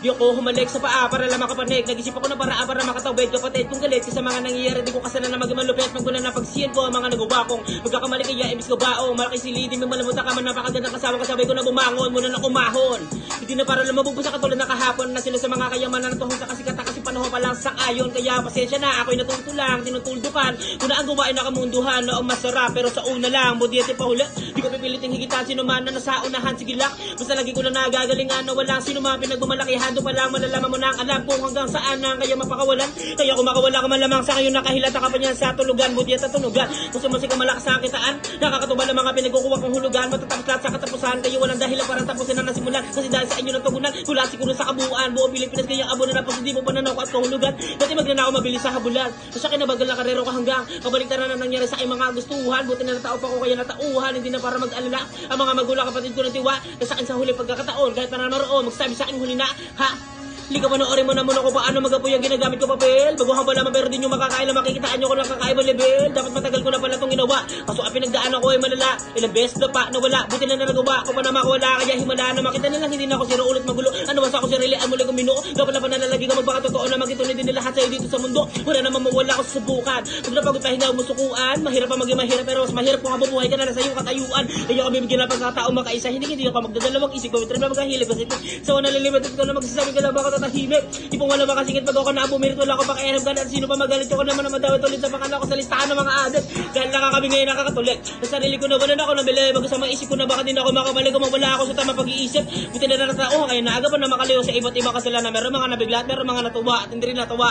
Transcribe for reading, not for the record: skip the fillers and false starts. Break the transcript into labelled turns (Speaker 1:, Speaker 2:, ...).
Speaker 1: Di ako humalik sa paa para lang makapanig. Nag-isip ako na paraan para makatawid. Kapatid kong galit kasi mga nangyayari. Di ko kasalanan na maging malupit. Magmula na pagsiyan ko ang mga nagawa kong magkakamali kaya imbis ko baong. Malaki sili, di mo malamuta ka man. Napakagandang kasama kasabay ko na bumangon. Muna na umahon. Hindi na para lumabog sa katulad na kahapon. Na sila sa mga kayamanan na tuhong sa kasikata. Kasi panahon pa lang sa ayon. Kaya pasensya na ako'y natutulang. Tinutuldukan. Kung na ang gawain nakamunduhan. Noong masarap pero sa una lang. Budiete pa huli. Di ko pipiliting higitan. Sino man na nasa unahan. Sige lang. Basta lagi ko na nagagalingan. Na walang sino man pinagmamalakihan. Doon pa lang malalaman mo na ang alam kung hanggang saan na kaya mapakawalan. Kaya kung makawala ka man lamang sa kayo nakahilata ka pa niyan sa tulugan. Budiete at tunugan. Kung sumusik ka malakas sa kitaan. Nakakatubal ang mga pinagkukuha kong hulugan. Matatapos lahat sa katapusan. Kayo walang dahilan para tapusin na nasimulan. Kasi dahil sa inyo natugunan. Mula siguro sa kabuuan. Buong Pilipinas kaya abo na positibo pananaw at kahulugan. Dati magnanakaw mabilis sa habulan. Sa kinabagal na karero ka hanggang kabaliktaran na nangyari sa aking mga gustuhan. Buti na natao pa ko kaya natauhan. Hindi na para mag-alala. Ang mga magulang kapatid ko ng tiwa. Na sa akin sa huli pagkakataon. Kahit pa naroon. Magsabi sa akin huli na. Ha? Liga panoorin mo na muna kung paano mag-apoy ang ginagamit ko papel. Baguhan pa lamang pero di nyo makakain na makikitaan nyo ko ng kakaibang level. Dapat matagal ko na pala itong ginawa. Kaso ang pinagdaanan ko ay malala. Ilang beses na pa nawala. Buti na nagawa ko pa na makawala. Kaya himala na makita na lang hindi na ako siro ulit magulo. Ano ba sa ako sarili ang muli kumino. Dapat na pa nalalagi ka magbaka totoo na magituloy din lahat sa'yo dito sa mundo. Wala naman mawala ako sa subukan. Pag napagod pa hindi ako musukuan. Mahirap pa maging mahirap pero mas mahirap kung habubuhay ka na sa iyong katayuan. Kaya ako bibigyan ng pagkataong makaisa. Hindi ako magdadalawang isip. Pawitrin na magkahilip. Kasi sa wana nalilimutan ko na magsasabi ka lang baka tatahimik. Di po wala makasingit pag ako naabumirit. Wala ko pakialam ka na at sino pa magalit ko naman na madawit ulit sa pakala ko sa listahan ng mga adet. Dahil nakakabing ngayon nakakatulik. Sa sarili ko na wala na ako nabili. Bago sa mga isip ko na baka din ako makabalik. Kung mawala ako sa tamang pag-iisip. Buti na natatao. Kaya naagapan na makaliw sa iba't ibang kasalanan. Meron mga nabigla at meron mga natuwa. At hindi rin natuwa.